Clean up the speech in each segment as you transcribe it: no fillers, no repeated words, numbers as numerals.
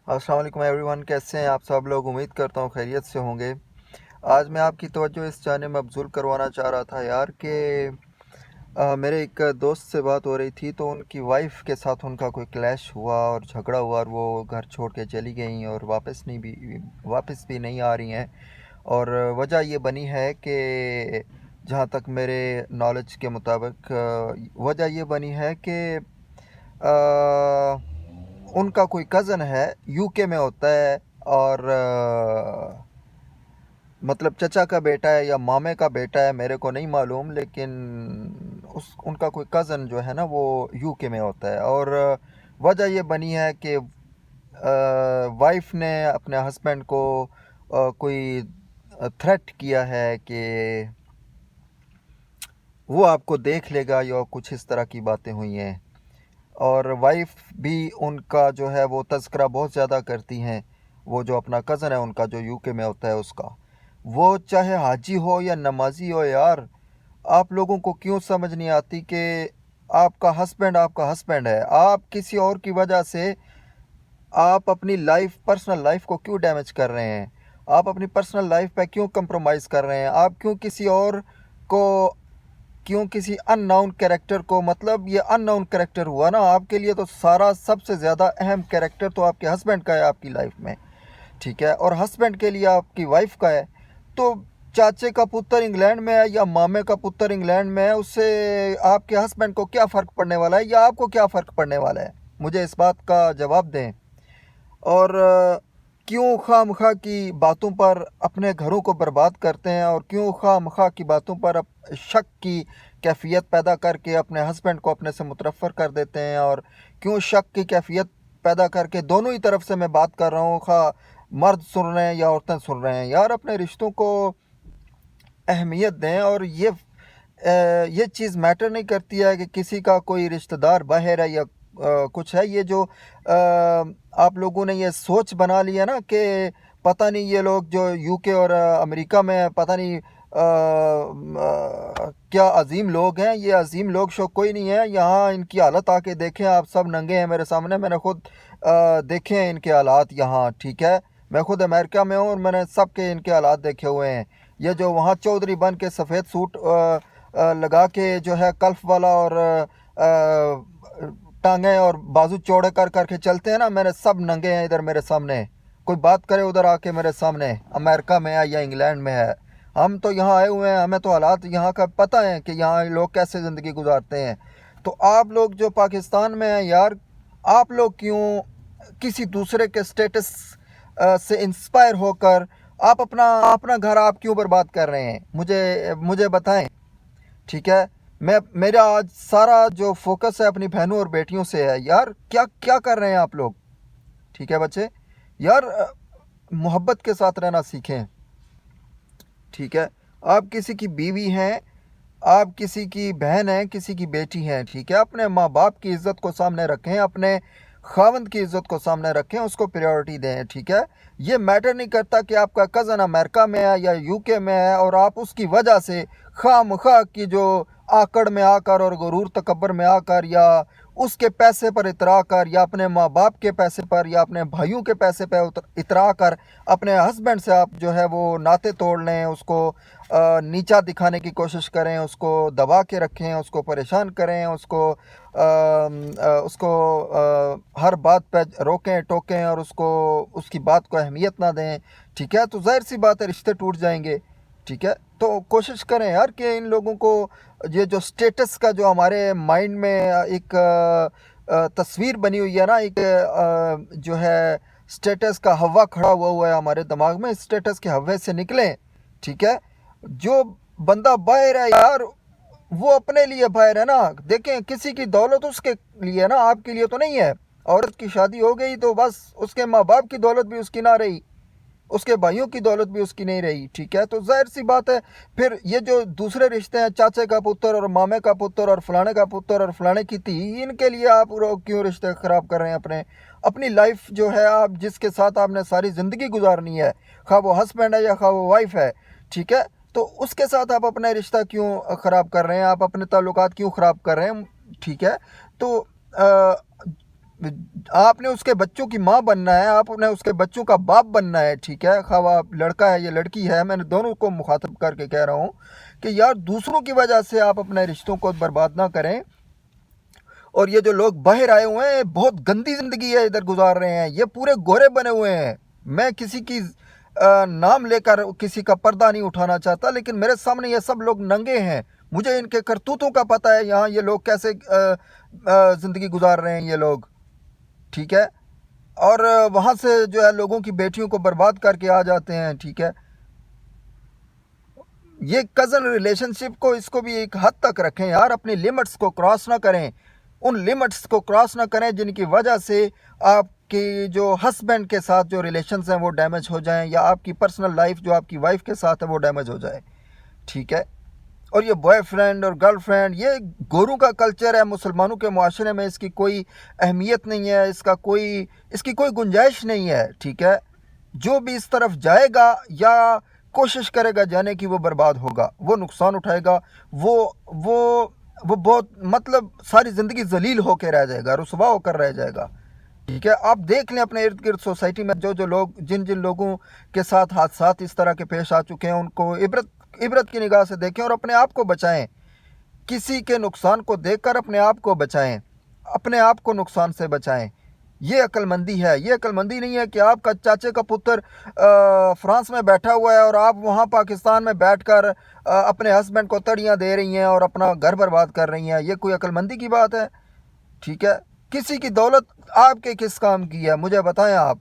अस्सलाम वालेकुम एवरीवन, कैसे हैं आप सब लोग। उम्मीद करता हूँ खैरियत से होंगे। आज मैं आपकी तवज्जो इस जानिब मबज़ूल करवाना चाह रहा था यार कि मेरे एक दोस्त से बात हो रही थी, तो उनकी वाइफ़ के साथ उनका कोई क्लैश हुआ और झगड़ा हुआ और वो घर छोड़ के चली गईं और वापस भी नहीं आ रही हैं। और वजह ये बनी है कि जहाँ तक मेरे नॉलेज के मुताबिक वजह ये बनी है कि उनका कोई कज़न है, यूके में होता है और मतलब चचा का बेटा है या मामे का बेटा है, मेरे को नहीं मालूम, लेकिन उस उनका कोई कज़न जो है ना वो यूके में होता है। और वजह ये बनी है कि वाइफ ने अपने हस्बैंड को कोई थ्रेट किया है कि वो आपको देख लेगा या कुछ इस तरह की बातें हुई हैं। और वाइफ भी उनका जो है वो तज़किरा बहुत ज़्यादा करती हैं, वो जो अपना कज़न है उनका जो यूके में होता है उसका। वो चाहे हाजी हो या नमाजी हो यार, आप लोगों को क्यों समझ नहीं आती कि आपका हस्बैंड है। आप किसी और की वजह से आप अपनी पर्सनल लाइफ को क्यों डैमेज कर रहे हैं। आप अपनी पर्सनल लाइफ पे क्यों कंप्रोमाइज़ कर रहे हैं। आप को क्यों किसी अननोन कैरेक्टर को, मतलब ये अननोन कैरेक्टर हुआ ना आपके लिए, तो सारा सबसे ज़्यादा अहम कैरेक्टर तो आपके हस्बैंड का है आपकी लाइफ में, ठीक है। और हस्बैंड के लिए आपकी वाइफ का है। तो चाचे का पुत्र इंग्लैंड में है या मामे का पुत्र इंग्लैंड में है, उससे आपके हस्बैंड को क्या फ़र्क पड़ने वाला है या आपको क्या फ़र्क पड़ने वाला है। मुझे इस बात का जवाब दें। और क्यों खामखा की बातों पर अपने घरों को बर्बाद करते हैं और क्यों खामखा की बातों पर शक की कैफियत पैदा करके अपने हस्बैंड को अपने से मुतरफ़र कर देते हैं। और क्यों शक की कैफियत पैदा करके, दोनों ही तरफ से मैं बात कर रहा हूँ, खा मर्द सुन रहे हैं या औरतें सुन रहे हैं, यार अपने रिश्तों को अहमियत दें। और ये चीज़ मैटर नहीं करती है कि किसी का कोई रिश्तेदार बाहर है या कुछ है। ये जो आप लोगों ने ये सोच बना लिया ना कि पता नहीं ये लोग जो यूके और अमेरिका में है, पता नहीं क्या अजीम लोग हैं। ये अजीम लोग शो कोई नहीं है। यहाँ इनकी हालत आके देखें, आप सब नंगे हैं मेरे सामने, मैंने खुद देखे हैं इनके हालात यहाँ, ठीक है। मैं खुद अमेरिका में हूँ और मैंने सब के इनके हालात देखे हुए हैं। ये जो वहाँ चौधरी बन के सफ़ेद सूट लगा के जो है कल्फ वाला और टांगे और बाजू चौड़े कर करके चलते हैं ना, मैंने सब नंगे हैं इधर मेरे सामने। कोई बात करे उधर आके मेरे सामने, अमेरिका में है या इंग्लैंड में है। हम तो यहाँ आए हुए हैं, हमें तो हालात यहाँ का पता है कि यहाँ लोग कैसे ज़िंदगी गुजारते हैं। तो आप लोग जो पाकिस्तान में हैं यार, आप लोग क्यों किसी दूसरे के स्टेटस से इंस्पायर होकर आप अपना अपना घर आप क्यों बर्बाद कर रहे हैं, मुझे मुझे बताएं, ठीक है। मैं मेरा आज सारा जो फोकस है अपनी बहनों और बेटियों से है यार। क्या क्या कर रहे हैं आप लोग, ठीक है बच्चे। यार मोहब्बत के साथ रहना सीखें, ठीक है। आप किसी की बीवी हैं, आप किसी की बहन हैं, किसी की बेटी हैं, ठीक है। अपने माँ बाप की इज़्ज़त को सामने रखें, अपने खावंद की इज़्ज़त को सामने रखें, उसको प्रायोरिटी दें, ठीक है। ये मैटर नहीं करता कि आपका कज़न अमेरिका में है या यूके में है और आप उसकी वजह से खामखा की जो आकड़ में आकर और गुरूर तकब्बर में आकर या उसके पैसे पर इतरा कर या अपने माँ बाप के पैसे पर या अपने भाइयों के पैसे पर इतरा कर अपने हस्बैंड से आप जो है वो नाते तोड़ लें, उसको नीचा दिखाने की कोशिश करें, उसको दबा के रखें, उसको परेशान करें, उसको हर बात पे रोकें टोकें और उसको उसकी बात को अहमियत ना दें, ठीक है। तो ज़ाहिर सी बात है रिश्ते टूट जाएंगे, ठीक है। तो कोशिश करें यार कि इन लोगों को ये जो स्टेटस का जो हमारे माइंड में एक तस्वीर बनी हुई है ना, एक जो है स्टेटस का हवा खड़ा हुआ है हमारे दिमाग में, स्टेटस के हवे से निकलें, ठीक है। जो बंदा बाहर है यार, वो अपने लिए बाहर है ना। देखें, किसी की दौलत उसके लिए ना, आपके लिए तो नहीं है। औरत की शादी हो गई तो बस उसके माँ बाप की दौलत भी उसकी ना रही, उसके भाइयों की दौलत भी उसकी नहीं रही, ठीक है। तो जाहिर सी बात है फिर ये जो दूसरे रिश्ते हैं, चाचे का पुत्र और मामे का पुत्र और फलाने का पुत्र और फलाने की धी, इनके लिए आप क्यों रिश्ते ख़राब कर रहे हैं अपने। अपनी लाइफ जो है, आप जिसके साथ आपने सारी ज़िंदगी गुजारनी है, खा वो हस्बैंड है या खा वो वाइफ है, ठीक है, तो उसके साथ आप अपना रिश्ता क्यों ख़राब कर रहे हैं, आप अपने ताल्लुकात क्यों ख़राब कर रहे हैं, ठीक है। तो आपने उसके बच्चों की माँ बनना है, आपने उसके बच्चों का बाप बनना है, ठीक है। खा आप लड़का है या लड़की है, मैंने दोनों को मुखातब करके कह रहा हूँ कि यार दूसरों की वजह से आप अपने रिश्तों को बर्बाद ना करें। और ये जो लोग बाहर आए हुए हैं, बहुत गंदी ज़िंदगी है इधर गुजार रहे हैं, ये पूरे गोरे बने हुए हैं। मैं किसी की नाम लेकर किसी का पर्दा नहीं उठाना चाहता, लेकिन मेरे सामने ये सब लोग नंगे हैं। मुझे इनके करतूतों का पता है, यहाँ ये लोग कैसे ज़िंदगी गुजार रहे हैं ये लोग, ठीक है। और वहाँ से जो है लोगों की बेटियों को बर्बाद करके आ जाते हैं, ठीक है। ये कज़न रिलेशनशिप को इसको भी एक हद तक रखें यार, अपनी लिमिट्स को क्रॉस ना करें। उन लिमिट्स को क्रॉस ना करें जिनकी वजह से आपकी जो हस्बैंड के साथ जो रिलेशंस हैं वो डैमेज हो जाएं, या आपकी पर्सनल लाइफ जो आपकी वाइफ के साथ है वो डैमेज हो जाए, ठीक है। और ये बॉयफ्रेंड और गर्लफ्रेंड, ये गोरों का कल्चर है। मुसलमानों के मुआशरे में इसकी कोई अहमियत नहीं है, इसकी कोई गुंजाइश नहीं है, ठीक है। जो भी इस तरफ जाएगा या कोशिश करेगा जाने की, वो बर्बाद होगा, वो नुकसान उठाएगा, वो वो वो बहुत मतलब सारी ज़िंदगी जलील होकर रह जाएगा, रुसवा होकर रह जाएगा, ठीक है। आप देख लें अपने इर्द गिर्द सोसाइटी में जो जो लोग जिन जिन लोगों के साथ हादसात इस तरह के पेश आ चुके हैं, उनको इबरत की निगाह से देखें और अपने आप को बचाएं। किसी के नुकसान को देखकर अपने आप को बचाएं, अपने आप को नुकसान से बचाएं। ये अक्लमंदी है। ये अक्लमंदी नहीं है कि आपका चाचे का पुत्र फ्रांस में बैठा हुआ है और आप वहाँ पाकिस्तान में बैठकर अपने हस्बैंड को तड़ियाँ दे रही हैं और अपना घर बर्बाद कर रही हैं। ये कोई अक्लमंदी की बात है, ठीक है। किसी की दौलत आपके किस काम की है, मुझे बताएं आप,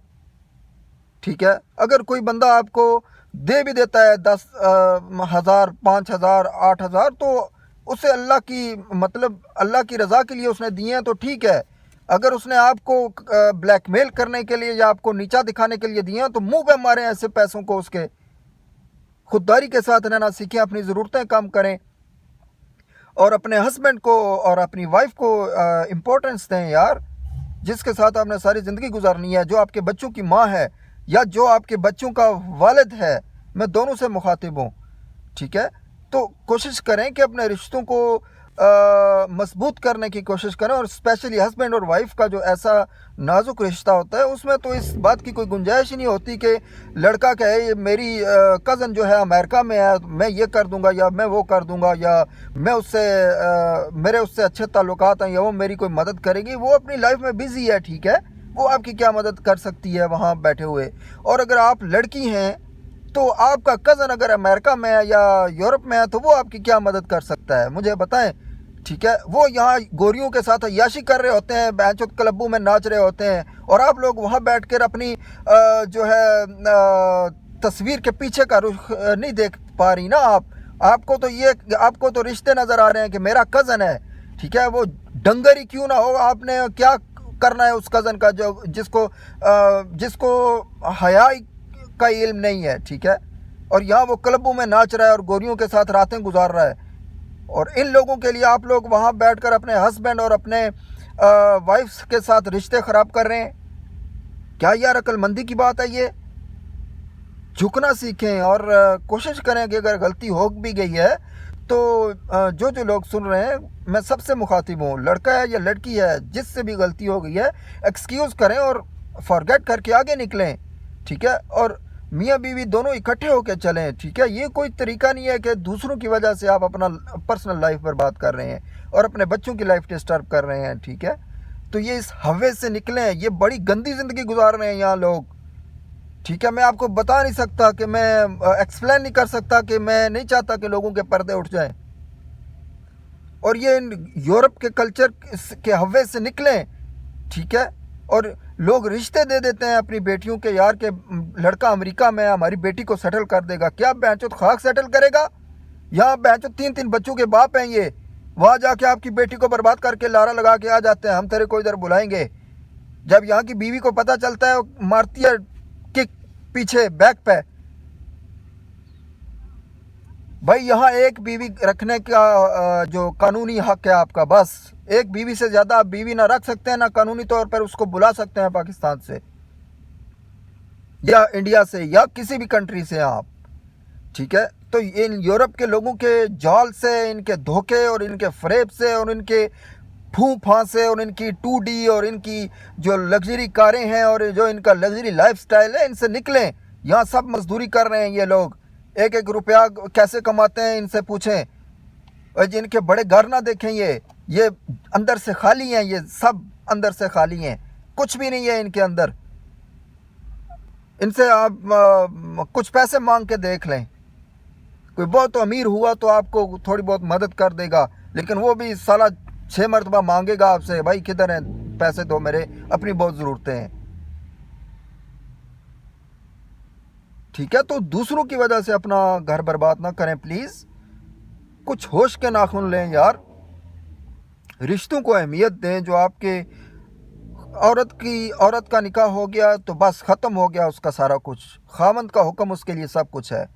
ठीक है। अगर कोई बंदा आपको दे भी देता है 10,000, 5,000, 8,000, तो उसे अल्लाह की मतलब अल्लाह की रज़ा के लिए उसने दिए हैं तो ठीक है। अगर उसने आपको ब्लैकमेल करने के लिए या आपको नीचा दिखाने के लिए दिए हैं तो मुंह पे मारें ऐसे पैसों को उसके। खुददारी के साथ रहना सीखें, अपनी ज़रूरतें कम करें और अपने हस्बैंड को और अपनी वाइफ को इम्पोर्टेंस दें यार, जिसके साथ आपने सारी ज़िंदगी गुजारनी है, जो आपके बच्चों की माँ है या जो आपके बच्चों का वालिद है। मैं दोनों से मुखातिब हूँ, ठीक है। तो कोशिश करें कि अपने रिश्तों को मजबूत करने की कोशिश करें, और स्पेशली हस्बैंड और वाइफ का जो ऐसा नाजुक रिश्ता होता है उसमें तो इस बात की कोई गुंजाइश ही नहीं होती कि लड़का कहे ये मेरी कज़न जो है अमेरिका में है, मैं ये कर दूंगा या मैं वो कर दूंगा, या मैं उससे मेरे उससे अच्छे ताल्लुकात हैं या वो मेरी कोई मदद करेगी। वो अपनी लाइफ में बिजी है, ठीक है, वो आपकी क्या मदद कर सकती है वहाँ बैठे हुए। और अगर आप लड़की हैं तो आपका कज़न अगर अमेरिका में है या यूरोप में है तो वो आपकी क्या मदद कर सकता है, मुझे बताएं, ठीक है। वो यहाँ गोरियों के साथ अय्याशी कर रहे होते हैं, बैंचों क्लबों में नाच रहे होते हैं, और आप लोग वहाँ बैठकर अपनी जो है तस्वीर के पीछे का रुख नहीं देख पा रही ना आप। आपको तो रिश्ते नज़र आ रहे हैं कि मेरा कज़न है, ठीक है। वो डंगर ही क्यों ना हो, आपने क्या करना है उस कज़न का जो जिसको हया का इल्म नहीं है, ठीक है। और यहाँ वो क्लबों में नाच रहा है और गोरियों के साथ रातें गुजार रहा है, और इन लोगों के लिए आप लोग वहाँ बैठकर अपने हस्बैंड और अपने वाइफ्स के साथ रिश्ते ख़राब कर रहे हैं। क्या यार अक्लमंदी की बात है ये? झुकना सीखें और कोशिश करें कि अगर गलती हो भी गई है तो जो जो लोग सुन रहे हैं, मैं सबसे मुखातिब हूँ, लड़का है या लड़की है, जिससे भी गलती हो गई है एक्सक्यूज़ करें और फॉरगेट करके आगे निकलें, ठीक है। और मियाँ बीवी दोनों इकट्ठे होकर चलें, ठीक है। ये कोई तरीका नहीं है कि दूसरों की वजह से आप अपना पर्सनल लाइफ बर्बाद कर रहे हैं और अपने बच्चों की लाइफ डिस्टर्ब कर रहे हैं, ठीक है। तो ये इस हवे से निकलें, ये बड़ी गंदी ज़िंदगी गुजार रहे हैं यहाँ लोग, ठीक है। मैं आपको बता नहीं सकता कि मैं एक्सप्लेन नहीं कर सकता कि मैं नहीं चाहता कि लोगों के पर्दे उठ जाएं, और ये यूरोप के कल्चर के हवे से निकलें, ठीक है। और लोग रिश्ते दे देते हैं अपनी बेटियों के, यार के लड़का अमेरिका में है, हमारी बेटी को सेटल कर देगा। क्या बेंचो खाक सेटल करेगा? यहाँ बेंचो 3-3 बच्चों के बाप हैं ये, वहाँ जाके आपकी बेटी को बर्बाद करके लारा लगा के आ जाते हैं, हम तेरे को इधर बुलाएंगे। जब यहाँ की बीवी को पता चलता है मारती है किक पीछे बैक पे। भाई यहाँ एक बीवी रखने का जो कानूनी हक है आपका, बस एक बीवी से ज़्यादा आप बीवी ना रख सकते हैं, ना कानूनी तौर पर उसको बुला सकते हैं पाकिस्तान से या इंडिया से या किसी भी कंट्री से आप, ठीक है। तो इन यूरोप के लोगों के जाल से, इनके धोखे और इनके फरेब से और इनके फूं से और इनकी 2D और इनकी जो लग्जरी कारें हैं और जो इनका लग्जरी लाइफस्टाइल है, इनसे निकलें। यहाँ सब मजदूरी कर रहे हैं ये लोग, एक एक रुपया कैसे कमाते हैं इनसे पूछें। और जिनके बड़े घर ना देखें, ये अंदर से खाली हैं, ये सब अंदर से खाली हैं, कुछ भी नहीं है इनके अंदर। इनसे आप कुछ पैसे मांग के देख लें, कोई बहुत तो अमीर हुआ तो आपको थोड़ी बहुत मदद कर देगा, लेकिन वो भी साला 6 मरतबा मांगेगा आपसे, भाई किधर हैं पैसे दो मेरे, अपनी बहुत ज़रूरतें हैं। ठीक है, तो दूसरों की वजह से अपना घर बर्बाद ना करें प्लीज़, कुछ होश के नाखून लें यार। रिश्तों को अहमियत दें। जो आपके औरत का निकाह हो गया तो बस ख़त्म हो गया उसका सारा कुछ, खामंद का हुक्म उसके लिए सब कुछ है।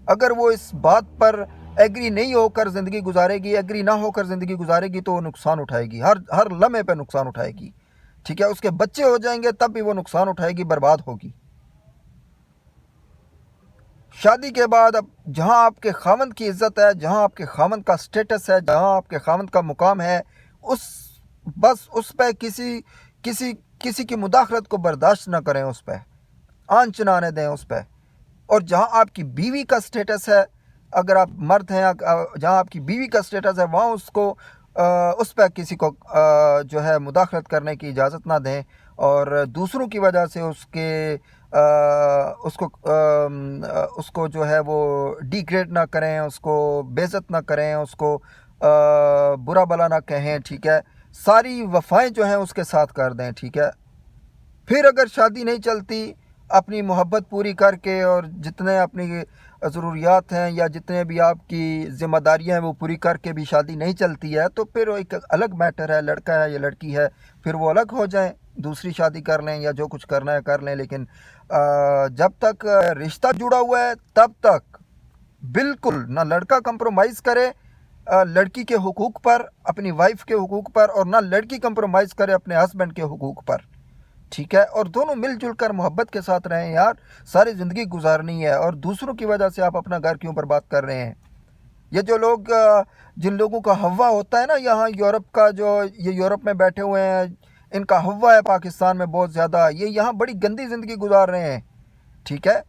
अगर वो इस बात पर एग्री नहीं होकर ज़िंदगी गुजारेगी, एग्री ना होकर ज़िंदगी गुजारेगी, तो वो नुकसान उठाएगी, हर लम्हे पे नुकसान उठाएगी। ठीक है, उसके बच्चे हो जाएंगे तब भी वो नुकसान उठाएगी, बर्बाद होगी। शादी के बाद अब जहाँ आपके खामंद की इज्जत है, जहाँ आपके खामंद का स्टेटस है, जहाँ आपके खामंद का मुकाम है, बस उस पर किसी की मुदाखलत को बर्दाश्त ना करें, उस पर आंच ना आने दें उस पर। और जहाँ आपकी बीवी का स्टेटस है, अगर आप मर्द हैं, जहाँ आपकी बीवी का स्टेटस है, वहाँ उस पर किसी को जो है मुदाखलत करने की इजाज़त ना दें, और दूसरों की वजह से उसको जो है वो डिग्रेड ना करें, उसको बेइज्जत ना करें, उसको बुरा भला ना कहें। ठीक है, सारी वफ़ाएं जो हैं उसके साथ कर दें। ठीक है, फिर अगर शादी नहीं चलती, अपनी मोहब्बत पूरी करके और जितने अपनी ज़रूरियात हैं या जितने भी आपकी ज़िम्मेदारियां हैं वो पूरी करके भी शादी नहीं चलती है, तो फिर एक अलग मैटर है, लड़का है या लड़की है, फिर वो अलग हो जाएं, दूसरी शादी कर लें या जो कुछ करना है कर लें। लेकिन जब तक रिश्ता जुड़ा हुआ है तब तक बिल्कुल ना लड़का कंप्रोमाइज़ करे लड़की के हुकूक पर, अपनी वाइफ के हुकूक पर, और ना लड़की कंप्रोमाइज़ करे अपने हस्बैंड के हुकूक पर। ठीक है, और दोनों मिलजुल कर मोहब्बत के साथ रहें यार, सारी ज़िंदगी गुजारनी है, और दूसरों की वजह से आप अपना घर क्यों बर्बाद कर रहे हैं। ये जो लोग जिन लोगों का हवा होता है ना, यहाँ यूरोप का, जो ये यूरोप में बैठे हुए हैं, इनका हवा है पाकिस्तान में बहुत ज़्यादा, ये यहाँ बड़ी गंदी ज़िंदगी गुजार रहे हैं। ठीक है,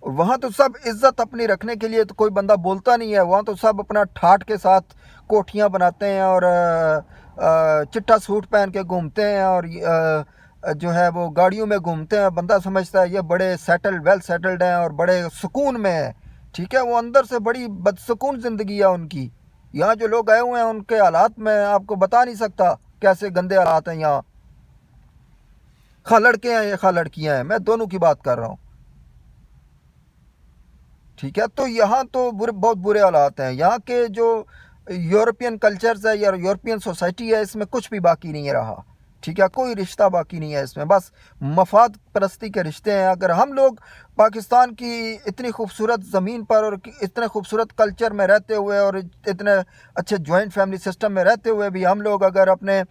वहाँ तो सब इज्जत अपनी रखने के लिए तो कोई बंदा बोलता नहीं है, वहाँ तो सब अपना ठाठ के साथ कोठियाँ बनाते हैं और चिट्टा सूट पहन के घूमते हैं, और जो है वो गाड़ियों में घूमते हैं। बंदा समझता है ये बड़े वेल सेटल्ड हैं और बड़े सुकून में है। ठीक है, वो अंदर से बड़ी बदसुकून ज़िंदगी है उनकी। यहाँ जो लोग आए हुए हैं उनके हालात मैं आपको बता नहीं सकता कैसे गंदे हालात हैं यहाँ। खा लड़के हैं या खा लड़कियाँ हैं, मैं दोनों की बात कर रहा हूँ। ठीक है, तो यहाँ तो बहुत बुरे हालात हैं। यहाँ के जो यूरोपियन कल्चर्स है या यूरोपियन सोसाइटी है, इसमें कुछ भी बाकी नहीं रहा। ठीक है, कोई रिश्ता बाकी नहीं है इसमें, बस मफाद परस्ती के रिश्ते हैं। अगर हम लोग पाकिस्तान की इतनी खूबसूरत ज़मीन पर और इतने खूबसूरत कल्चर में रहते हुए और इतने अच्छे जॉइंट फैमिली सिस्टम में रहते हुए भी हम लोग अगर अपने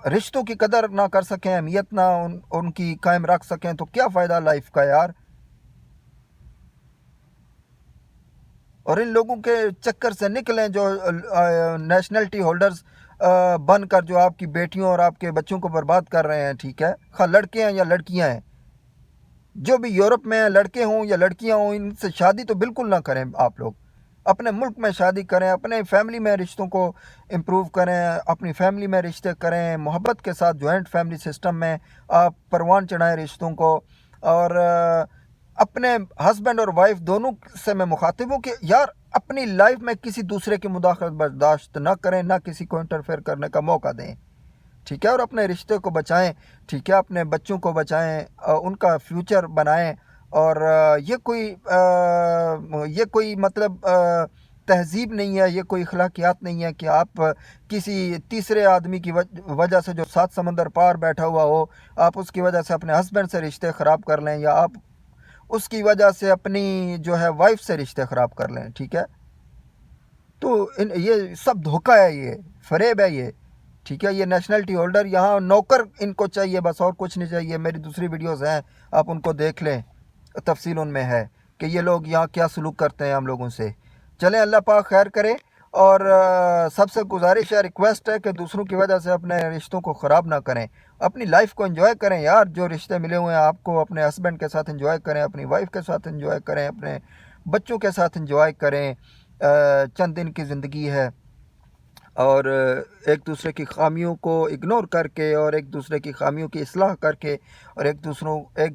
रिश्तों की कदर ना कर सकें, अहमियत ना उनकी कायम रख सकें, तो क्या फ़ायदा लाइफ का यार। और इन लोगों के चक्कर से निकलें जो नेशनलिटी होल्डर्स बनकर जो आपकी बेटियों और आपके बच्चों को बर्बाद कर रहे हैं। ठीक है, खा लड़के हैं या लड़कियां हैं, जो भी यूरोप में लड़के हों या लड़कियां हों, इनसे शादी तो बिल्कुल ना करें। आप लोग अपने मुल्क में शादी करें, अपने फैमिली में रिश्तों को इम्प्रूव करें, अपनी फैमिली में रिश्ते करें, मोहब्बत के साथ जॉइंट फैमिली सिस्टम में आप परवान चढ़ाएं रिश्तों को। और अपने हस्बैंड और वाइफ दोनों से मैं मुखातिब हूँ कि यार अपनी लाइफ में किसी दूसरे की मुदाखलत बर्दाश्त ना करें, ना किसी को इंटरफेयर करने का मौका दें। ठीक है, और अपने रिश्ते को बचाएं। ठीक है, अपने बच्चों को बचाएं, उनका फ्यूचर बनाएं। और ये कोई मतलब तहजीब नहीं है, ये कोई अखलाकियात नहीं है कि आप किसी तीसरे आदमी की वजह से जो 7 समंदर पार बैठा हुआ हो, आप उसकी वजह से अपने हस्बैंड से रिश्ते ख़राब कर लें, या आप उसकी वजह से अपनी जो है वाइफ से रिश्ते ख़राब कर लें। ठीक है, तो ये सब धोखा है, ये फरेब है ये। ठीक है, ये नेशनलिटी होल्डर यहाँ नौकर इनको चाहिए बस, और कुछ नहीं चाहिए। मेरी दूसरी वीडियोस हैं, आप उनको देख लें, तफसील उनमें है कि ये लोग यहाँ क्या सलूक करते हैं हम लोगों से। चलें, अल्लाह पाक खैर करे। और सबसे गुजारिश है, रिक्वेस्ट है कि दूसरों की वजह से अपने रिश्तों को ख़राब ना करें। अपनी लाइफ को एंजॉय करें यार, जो रिश्ते मिले हुए हैं आपको अपने हस्बैंड के साथ एंजॉय करें, अपनी वाइफ के साथ एंजॉय करें, अपने बच्चों के साथ एंजॉय करें। चंद दिन की ज़िंदगी है, और एक दूसरे की ख़ामियों को इग्नोर करके और एक दूसरे की ख़ामियों की इस्लाह करके और एक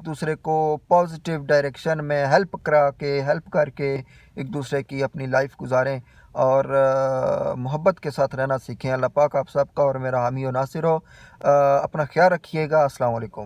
दूसरे को पॉजिटिव डायरेक्शन में हेल्प करके एक दूसरे की अपनी लाइफ गुजारें, और मोहब्बत के साथ रहना सीखें। अल्लाह पाक आप सबका और मेरा हामी और नासिर हो। अपना ख्याल रखिएगा। अस्सलाम वालेकुम।